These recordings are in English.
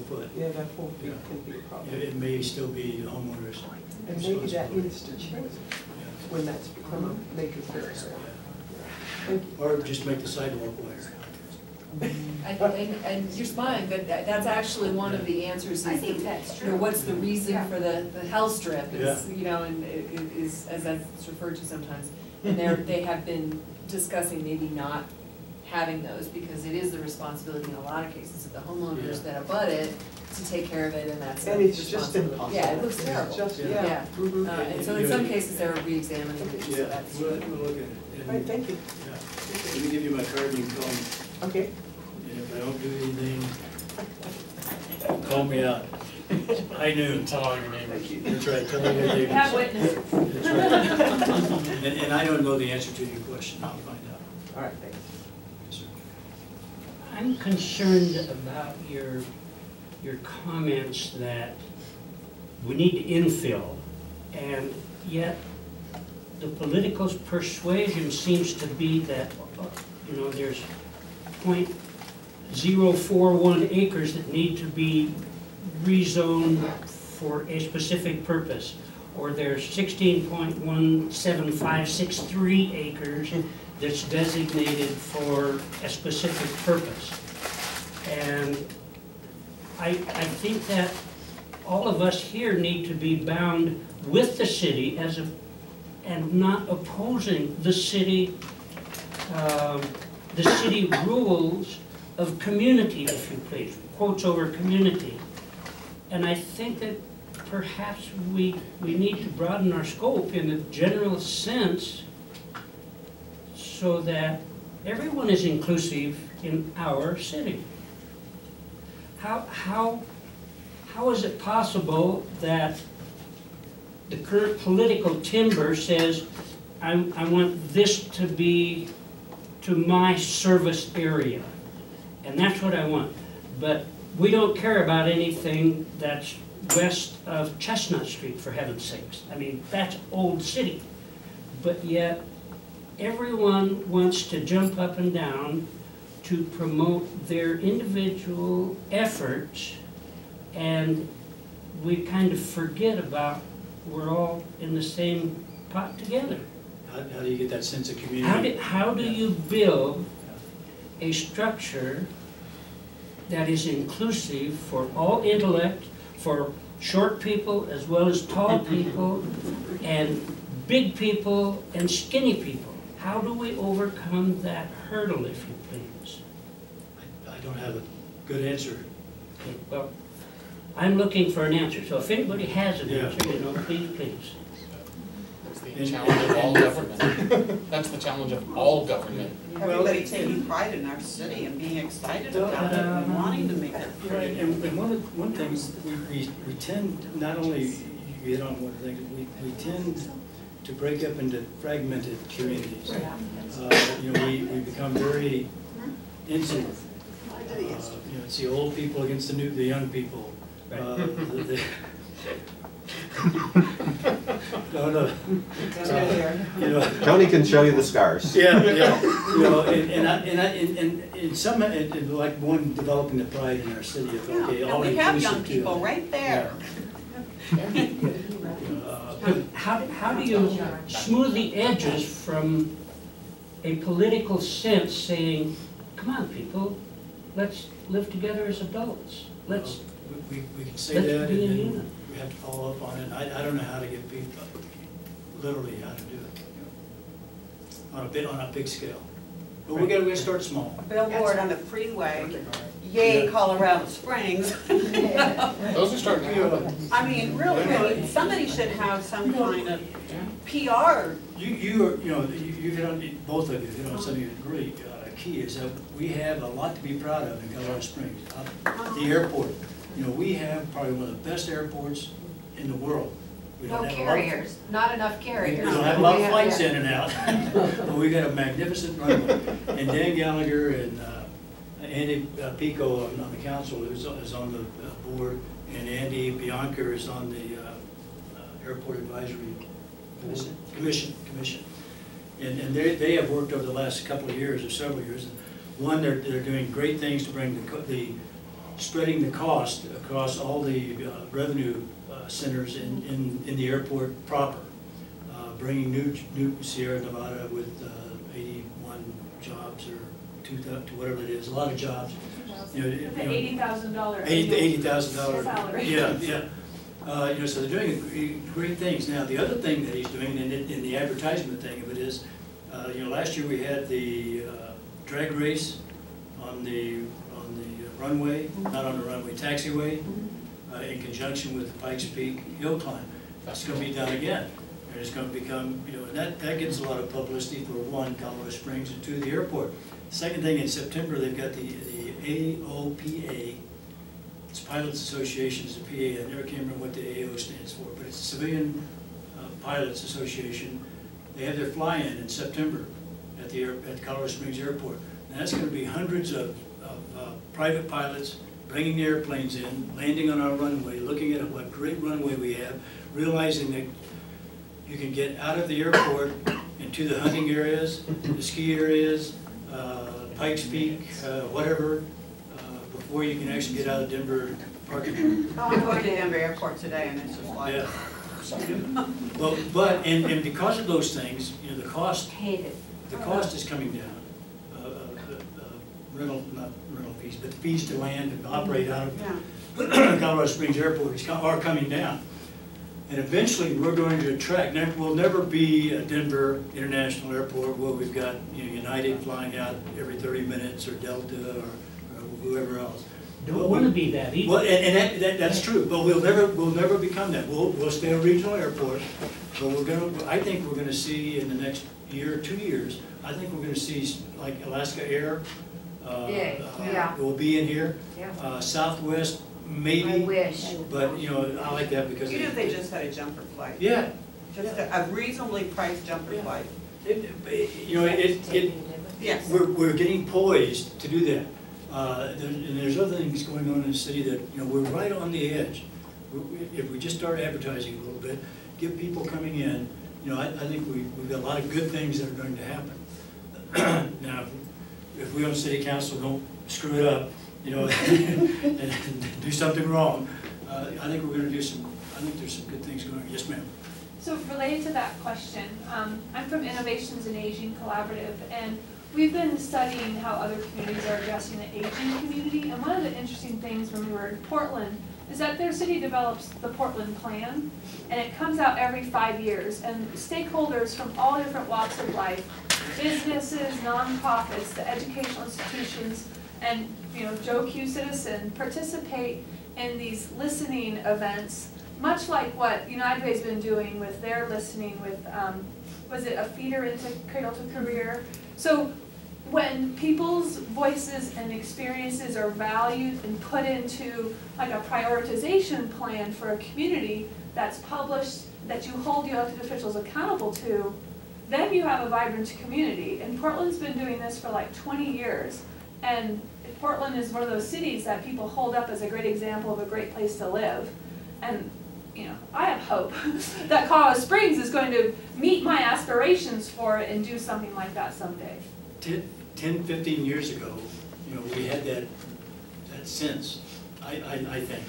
foot. Yeah, that 4 feet could be a problem. It may still be the homeowner's. And maybe that needs to change when that's become a major concern. Or just make the sidewalk wider. And you're smiling, but that's actually one of the answers. I think that's true. You know, what's the reason for the hell strip is, Yeah. you know, and is, as that's referred to sometimes. And they have been discussing maybe not having those because it is the responsibility in a lot of cases of the homeowners that abut it to take care of it, and that's And a it's just responsibility. impossible. Yeah, it looks It's terrible. just- Yeah. Yeah. Mhm. And so in some cases they're re-examining it, so Yeah, that's. we'll look at it. And, Right, thank you. yeah. Let me give you my card, you can call me. Okay. And if I don't do anything, call me out. High noon. Tell all your neighbors. That's right, tell me your neighbors. Have witnesses. That's right. And I don't know the answer to your question, I'll find out. All right, thanks. Yes, sir. I'm concerned about your comments that we need to infill, and yet the political persuasion seems to be that, you know, there's 0.041 acres that need to be rezoned for a specific purpose, or there's 16.17563 acres that's designated for a specific purpose. And I think that all of us here need to be bound with the city and not opposing the city rules of community, if you please, quotes over community. And I think that perhaps we need to broaden our scope in a general sense so that everyone is inclusive in our city. How is it possible that the current political timber says, I want this to be to my service area, and that's what I want, but we don't care about anything that's west of Chestnut Street, for heaven's sakes. I mean, that's old city, but yet everyone wants to jump up and down to promote their individual efforts, and we kind of forget about we're all in the same pot together. How do you get that sense of community? How do you build a structure that is inclusive for all intellect, for short people as well as tall people, and big people and skinny people? How do we overcome that hurdle, if you please? I don't have a good answer. Okay, well, I'm looking for an answer, so if anybody has an Yeah. answer, you know, please. That's the challenge of all government. That's the challenge of all government. Everybody taking pride in our city and being excited about it and wanting to make it Right, pretty. and one thing, we tend, not only, you hit on one thing, we tend to break up into fragmented communities. You know, we become very insular. You know, it's the old people against the young people. No. You know. Tony can show you the scars. Yeah. You know, and some, like one developing the pride in our city of, okay, And all we have young inclusive people right there. How do you smooth the edges from a political sense saying, come on, people, let's live together as adults. we can say let's that, be a and unit. then we have to follow up on it. I don't know how to get people, literally how to do it on a big scale. But we gotta start small. A billboard on the freeway, yay Colorado Springs. Those are starting to happen. I mean, really, somebody should have some kind of PR. You know, you hit on, both of you hit on something great. Key is that we have a lot to be proud of in Colorado Springs. The airport, you know, we have probably one of the best airports in the world. We No don't have carriers, not enough We carriers. don't have a lot of flights in and out, but we got a magnificent runway. And Dan Gallagher and Andy Pico on the council is on the board, and Andy Bianca is on the Airport Advisory Commission. And they have worked over the last couple of years or several years. One, they're doing great things to bring the spreading the cost across all the revenue centers in the airport proper. Bringing new Sierra Nevada with 81 jobs or 2,000, whatever it is, a lot of jobs. The $80,000. $80,000. Salary. Yeah. So they're doing great things. Now, the other thing that he's doing, and in the advertisement thing of it is, last year we had the drag race on the runway, not on the runway, taxiway, in conjunction with the Pikes Peak hill climb. That's going to be done again. And it's going to become, and that gets a lot of publicity for one, Colorado Springs, and two, the airport. Second thing, in September, they've got the AOPA. It's Pilots Association, it's a PA. I never can remember what the AO stands for, but it's a Civilian Pilots Association. They have their fly-in in September at the Colorado Springs Airport. And that's going to be hundreds of private pilots bringing the airplanes in, landing on our runway, looking at what great runway we have, realizing that you can get out of the airport into the hunting areas, the ski areas, Pikes Peak, whatever, before you can actually get out of Denver parking lot. I'm going to Denver Airport today, and it's just like. Yeah. And because of those things, the cost is coming down. Not rental fees, but the fees to land and operate out of Colorado Springs Airport are coming down. And eventually, we're going to attract. We'll never be a Denver International Airport where we've got United flying out every 30 minutes, or Delta, or whoever else. Don't want to be that either. Well, and that's true. But we'll never become that. We'll stay a regional airport. But I think we're going to see in the next year or 2 years. I think we're going to see like Alaska Air. Will be in here. Southwest. Maybe. I wish. But, I like that because. Even if they just had a jumper flight. Yeah. Just a reasonably priced jumper flight. Yes. We're getting poised to do that. And there's other things going on in the city that, we're right on the edge. If we just start advertising a little bit, get people coming in, I think we've got a lot of good things that are going to happen. Now, if we on city council don't screw it up, and do something wrong, I think we're going to do I think there's some good things going on. Yes, ma'am. So related to that question, I'm from Innovations in Aging Collaborative, and we've been studying how other communities are addressing the aging community. And one of the interesting things when we were in Portland is that their city develops the Portland Plan, and it comes out every 5 years. And stakeholders from all different walks of life, businesses, nonprofits, the educational institutions, and Joe Q Citizen participate in these listening events, much like what United Way's been doing with their listening with, was it a feeder into Cradle to Career? So when people's voices and experiences are valued and put into like a prioritization plan for a community that's published, that you hold the elected officials accountable to, then you have a vibrant community. And Portland's been doing this for like 20 years. And Portland is one of those cities that people hold up as a great example of a great place to live. And I have hope that Colorado Springs is going to meet my aspirations for it and do something like that someday. 10, 15 years ago, we had that sense, I think.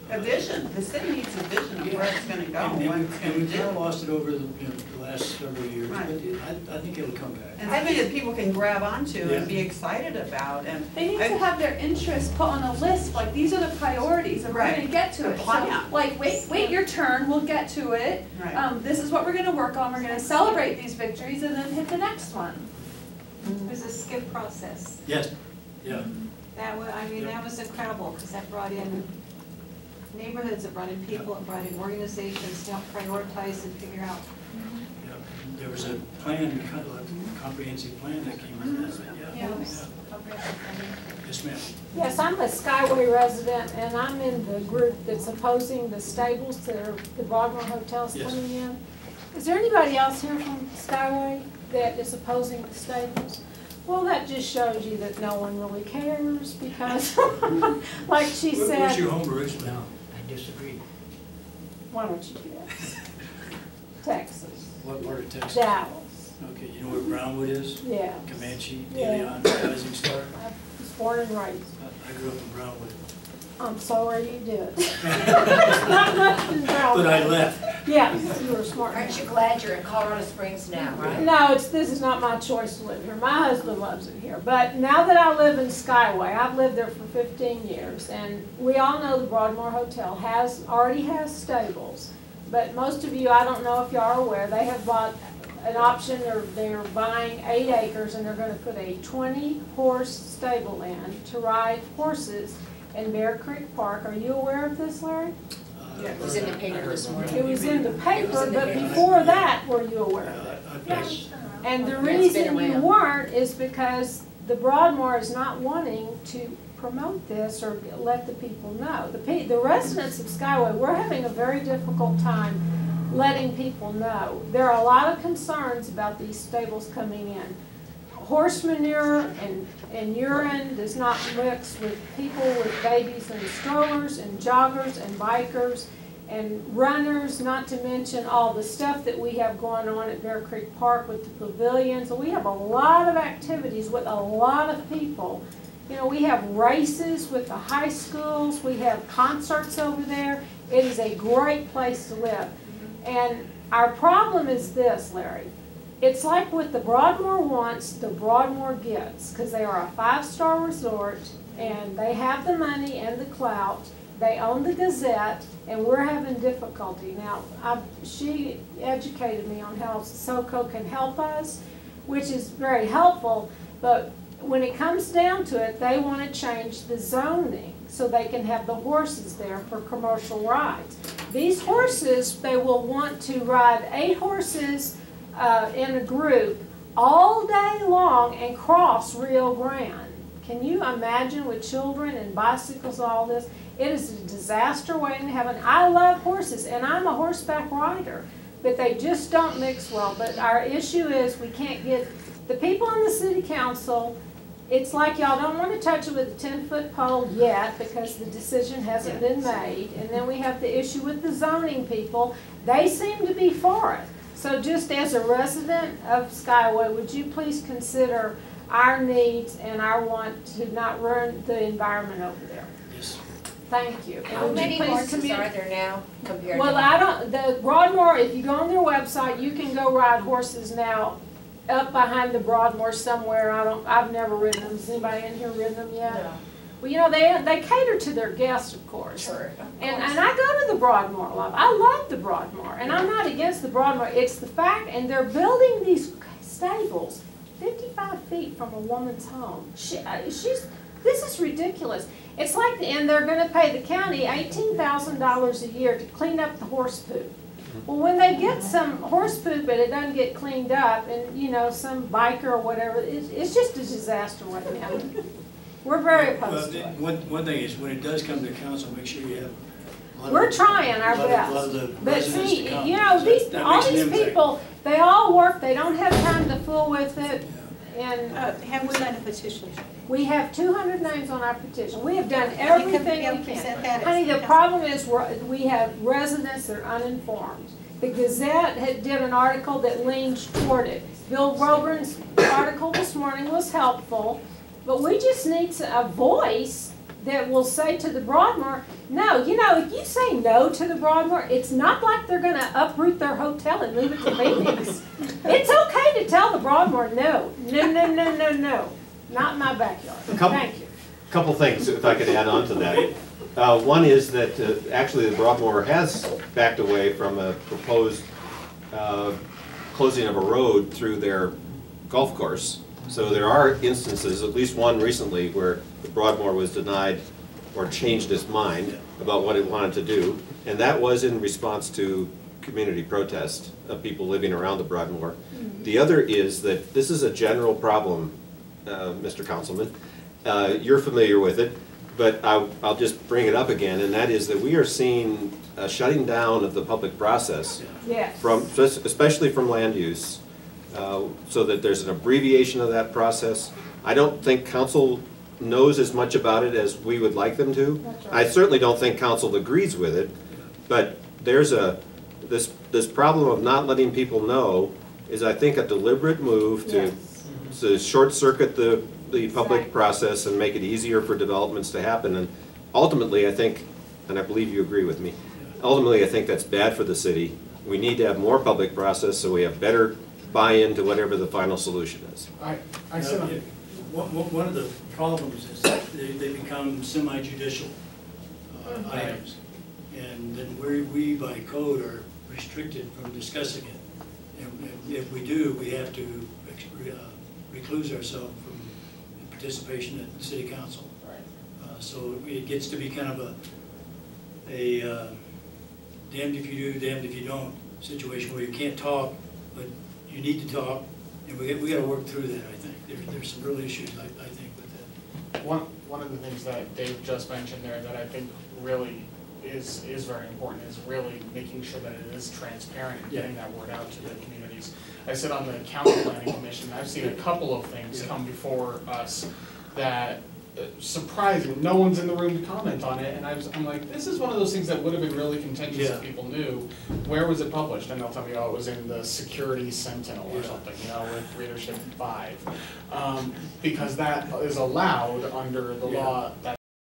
A vision. The city needs a vision of where it's going to go. And we've kind of lost it over the last several years, Right. but I think it'll come back. And something that people can grab onto and be excited about. And They need to have their interests put on a list, like these are the priorities, and we're Right. going to get to A it. plan. So, like, wait your turn, we'll get to it. Right. This is what we're going to work on. We're going to celebrate these victories and then hit the next one. There's a skip process. Yes, yeah. That was, that was incredible, because that brought in neighborhoods, it brought in people, it brought in organizations to help prioritize and figure out. Yeah. There was a plan, a comprehensive plan that came in that, yeah. Yes, ma'am. Yes, I'm a Skyway resident, and I'm in the group that's opposing the stables that are, the Broadmoor Hotel's Yes. coming in. Is there anybody else here from Skyway that is opposing the stables? Well, that just shows you that no one really cares, because, like she Where's said, your home, Bruce? No, I disagree. why don't you do that? Texas, What part of Texas? Dallas, Okay, you know where Brownwood is? yeah. Comanche, Yeah. Leon, Rising Star? I was born and raised. I grew up in Brownwood. I'm sorry you did. Not much to tell. But I left. Yes, you were smart. Aren't you glad you're in Colorado Springs now, right? No, this is not my choice to live here. My husband loves it here. But now that I live in Skyway, I've lived there for 15 years, and we all know the Broadmoor Hotel already has stables. But most of you, I don't know if you are aware, they have bought an option, or they're buying 8 acres, and they're going to put a 20-horse stable in to ride horses in Bear Creek Park. Are you aware of this, Larry? It was in the paper this morning. It was in the paper, in the but paper. before that, were you aware of it? Yes. And the It's been reason you around. weren't is because the Broadmoor is not wanting to promote this or let the people know. The residents of Skyway, we're having a very difficult time letting people know. There are a lot of concerns about these stables coming in. Horse manure and urine does not mix with people with babies and strollers and joggers and bikers and runners, not to mention all the stuff that we have going on at Bear Creek Park with the pavilions. So we have a lot of activities with a lot of people. You know, we have races with the high schools, we have concerts over there. It is a great place to live. And our problem is this, Larry. It's like what the Broadmoor wants, the Broadmoor gets, because they are a 5-star resort, and they have the money and the clout. They own the Gazette, and we're having difficulty. Now, she educated me on how SoCo can help us, which is very helpful, but when it comes down to it, they want to change the zoning so they can have the horses there for commercial rides. These horses, they will want to ride 8 horses in a group all day long and cross Rio Grande. Can you imagine with children and bicycles and all this? It is a disaster waiting to happen. I love horses, and I'm a horseback rider, but they just don't mix well. But our issue is we can't get the people on the city council. It's like y'all don't want to touch it with a 10-foot pole yet because the decision hasn't been made. And then we have the issue with the zoning people. They seem to be for it. So just as a resident of Skyway, would you please consider our needs and our want to not ruin the environment over there? Yes. Thank you. And How would you many please horses commute- are there now compared to? Well, I don't, the Broadmoor, if you go on their website, you can go ride horses now up behind the Broadmoor somewhere. I've never ridden them. Has anybody in here ridden them yet? No. Well, you know, they cater to their guests, of course. Sure. And I go to the Broadmoor a lot. I love the Broadmoor, and I'm not against the Broadmoor. It's the fact, and they're building these stables 55 feet from a woman's home. This is ridiculous. It's like, and they're going to pay the county $18,000 a year to clean up the horse poop. Well, when they get some horse poop and it doesn't get cleaned up, and you know, some biker or whatever, it's just a disaster right now. We're very opposed to it. One thing is, when it does come to council, make sure you have. We're trying our A lot of the best. But residents see, to come. you know, So that all makes an these impact. people, they all work, they don't have time to fool with it. And Have we signed a petition? we have 200 names on our petition. We have done everything we present can. that as- Honey, the problem is we have residents that are uninformed. The Gazette did an article that leans toward it. Bill Roburn's article this morning was helpful, but we just need a voice that will say to the Broadmoor, no, you know, if you say no to the Broadmoor, it's not like they're going to uproot their hotel and move it to Phoenix. It's okay to tell the Broadmoor no, not in my backyard. Thank you. Couple things, if I could add on to that. One is that actually the Broadmoor has backed away from a proposed closing of a road through their golf course. So there are instances, at least one recently, where the Broadmoor was denied or changed its mind about what it wanted to do. And that was in response to community protest of people living around the Broadmoor. The other is that this is a general problem, Mr. Councilman. You're familiar with it, but I'll just bring it up again, and that is that we are seeing a shutting down of the public process, Yes. especially from land use, so that there's an abbreviation of that process. I don't think council knows as much about it as we would like them to. That's right. I certainly don't think council agrees with it, but there's this problem of not letting people know is, I think, a deliberate move to short circuit the public process and make it easier for developments to happen. ultimately, I think, and I believe you agree with me, ultimately, I think that's bad for the city. We need to have more public process so we have better buy-in to whatever the final solution is. I said, One of the problems is that they become semi-judicial items. And then we by code are restricted from discussing it. And if we do, we have to recluse ourselves from participation at the city council. right. So it gets to be kind of a damned if you do, damned if you don't situation where you can't talk, but you need to talk, and we got to work through that, I think. There's some real issues, I think, with that. One of the things that Dave just mentioned there that I think really is very important is really making sure that it is transparent and getting that word out to the communities. I sit on the county planning commission. I've seen a couple of things come before us that surprising. No one's in the room to comment on it, and I'm like, this is one of those things that would have been really contentious if people knew. Where was it published? And they'll tell me, oh, it was in the Security Sentinel or something, you know, with readership 5, because that is allowed under the law. That